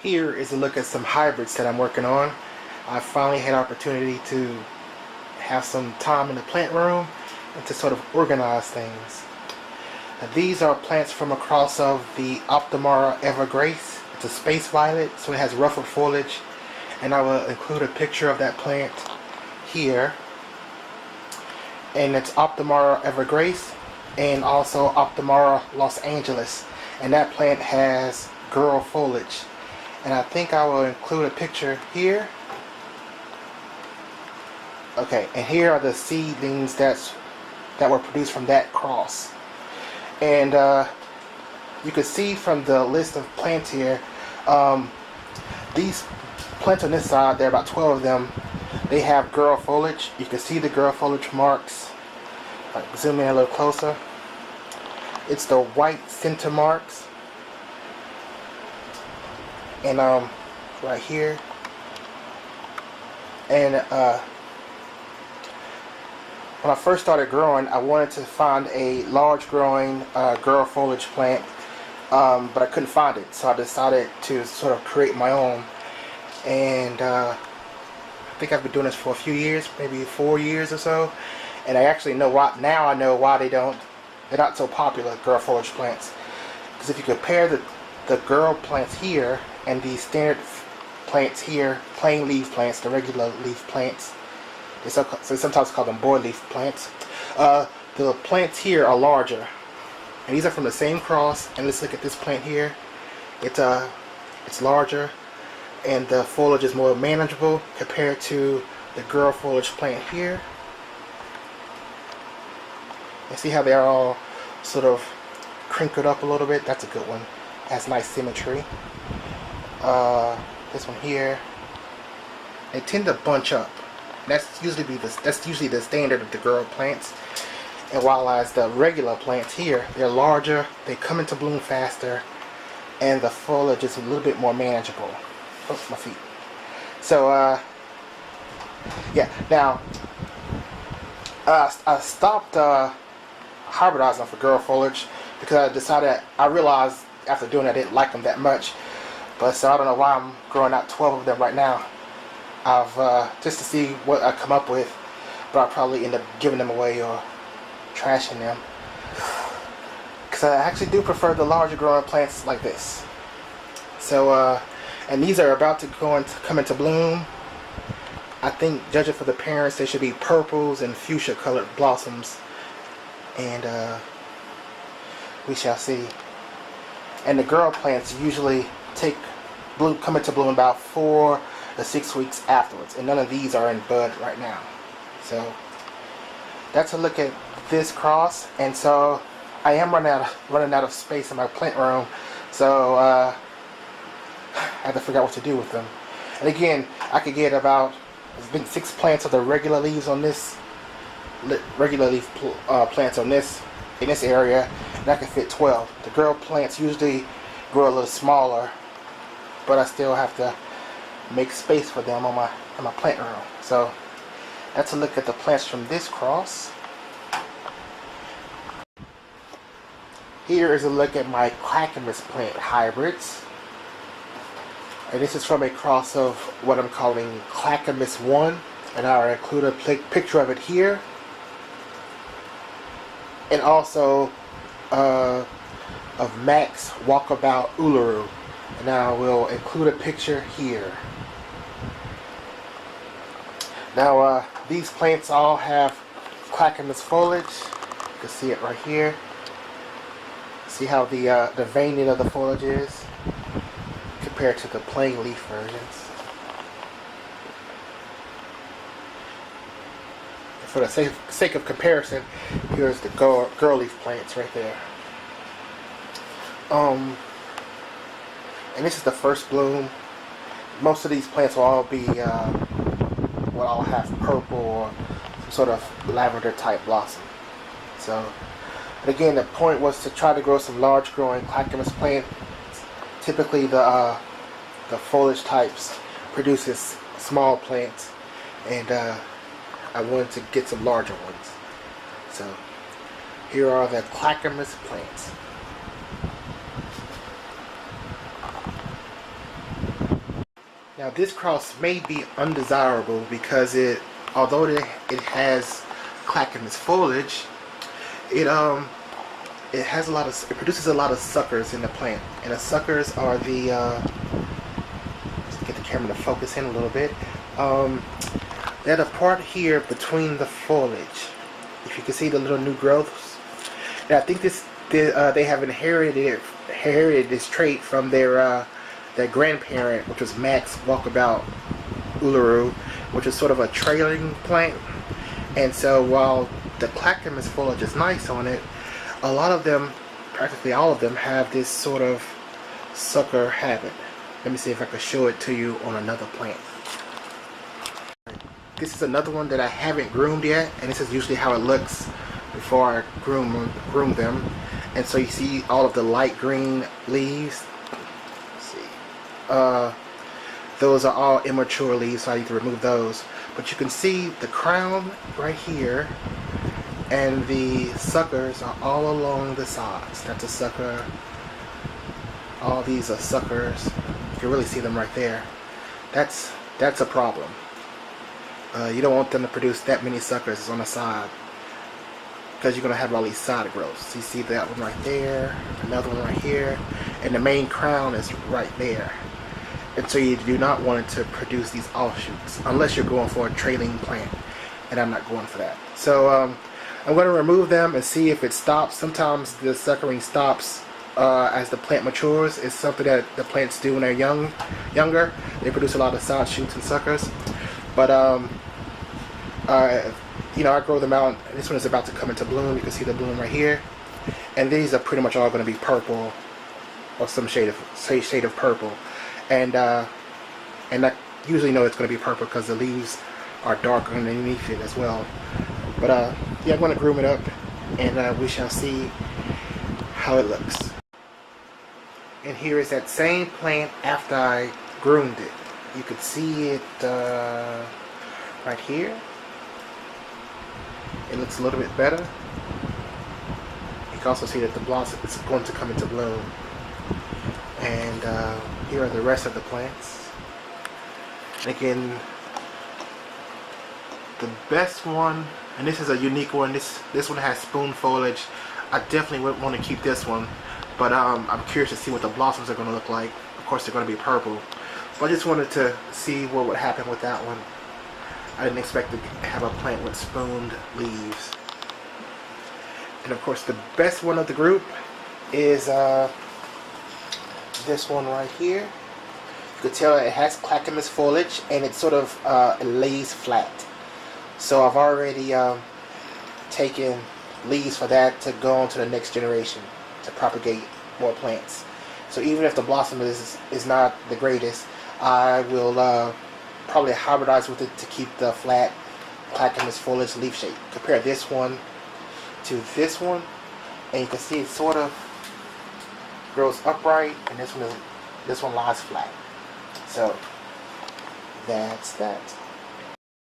Here is a look at some hybrids that I'm working on. I finally had an opportunity to have some time in the plant room and to sort of organize things. Now, these are plants from a cross of the Optimara EverGrace. It's a space violet, so it has ruffled foliage, and I will include a picture of that plant here. And it's Optimara EverGrace and also Optimara Los Angeles, and that plant has girl foliage. And I think I will include a picture here. Okay, and here are the seedlings that were produced from that cross. And you can see from the list of plants here, these plants on this side, there are about 12 of them, they have girl foliage. You can see the girl foliage marks. Zoom in a little closer. It's the white center marks. And right here. And when I first started growing, I wanted to find a large growing girl foliage plant, but I couldn't find it, so I decided to sort of create my own. And I think I've been doing this for a few years, maybe 4 years or so, and I actually know why. Now I know why they're not so popular, girl foliage plants. Because if you compare the girl plants here and the standard plants here, plain leaf plants, the regular leaf plants, so sometimes call them boy leaf plants. The plants here are larger, and these are from the same cross. And let's look at this plant here. It's larger, and the foliage is more manageable compared to the girl foliage plant here. And see how they're all sort of crinkled up a little bit? That's a good one. Has nice symmetry. This one here, they tend to bunch up. That's usually the standard of the girl plants. And while as the regular plants here, they're larger, they come into bloom faster, and the foliage is a little bit more manageable. Oh, my feet. So yeah. Now I stopped hybridizing for girl foliage because I realized after doing it I didn't like them that much. But so I don't know why I'm growing out 12 of them right now. Just to see what I come up with, but I'll probably end up giving them away or trashing them. Because I actually do prefer the larger growing plants like this. So, and these are about to come into bloom. I think, judging for the parents, they should be purples and fuchsia colored blossoms. And we shall see. And the girl plants usually come into bloom about 4 to 6 weeks afterwards, and none of these are in bud right now. So that's a look at this cross. And so I am running out of space in my plant room, so I have to figure out what to do with them. And again, I could get about 6 plants of the regular leaves on this regular leaf plants on this in this area, and I can fit 12. The girl plants usually grow a little smaller, but I still have to make space for them on my plant room. So that's a look at the plants from this cross. Here is a look at my Clackamas plant hybrids. And this is from a cross of what I'm calling Clackamas 1. And I'll include a picture of it here. And also of Max Walkabout Uluru. And I will include a picture here. Now these plants all have Clackamas foliage. You can see it right here. See how the veining of the foliage is compared to the plain leaf versions. And for the sake of comparison, here's the girl leaf plants right there. And this is the first bloom. Most of these plants will all have purple or some sort of lavender type blossom. So, but again, the point was to try to grow some large growing Clackamas plants. Typically the foliage types produces small plants, and I wanted to get some larger ones. So here are the Clackamas plants. Now this cross may be undesirable because although it has Clackamas foliage, it has it produces a lot of suckers in the plant, and the suckers are the let's get the camera to focus in a little bit. They're the part here between the foliage. If you can see the little new growths, and I think they have inherited this trait from their grandparent, which was Max Walkabout Uluru, which is sort of a trailing plant. And so while the Clackamas foliage is nice on it, a lot of them, practically all of them, have this sort of sucker habit. Let me see if I can show it to you on another plant. This is another one that I haven't groomed yet, and this is usually how it looks before I groom them. And so you see all of the light green leaves. Let's see. Those are all immature leaves, so I need to remove those. But you can see the crown right here, and the suckers are all along the sides. That's a sucker. All these are suckers. You can really see them right there. That's a problem. You don't want them to produce that many suckers on the side, because you're going to have all these side growths. You see that one right there, another one right here, and the main crown is right there. And so you do not want it to produce these offshoots unless you're going for a trailing plant, and I'm not going for that. So I'm going to remove them and see if it stops. Sometimes the suckering stops as the plant matures. It's something that the plants do when they're younger. They produce a lot of side shoots and suckers. But I grow them out. This one is about to come into bloom. You can see the bloom right here, and these are pretty much all going to be purple, or some shade of purple. And I usually know it's going to be purple because the leaves are darker underneath it as well. But yeah, I'm going to groom it up, and we shall see how it looks. And here is that same plant after I groomed it. You can see it right here. It looks a little bit better. You can also see that the blossom is going to come into bloom. And here are the rest of the plants. And again, the best one, and this is a unique one, this one has spoon foliage. I definitely would want to keep this one, but I'm curious to see what the blossoms are going to look like. Of course they're going to be purple, but I just wanted to see what would happen with that one. I didn't expect to have a plant with spooned leaves. And of course the best one of the group is this one right here. You can tell it has Clackamas foliage, and it sort of it lays flat. So I've already taken leaves for that to go on to the next generation to propagate more plants. So even if the blossom is not the greatest, I will probably hybridize with it to keep the flat Clackamas foliage leaf shape. Compare this one to this one, and you can see it sort of grows upright, and this one lies flat. So that's that.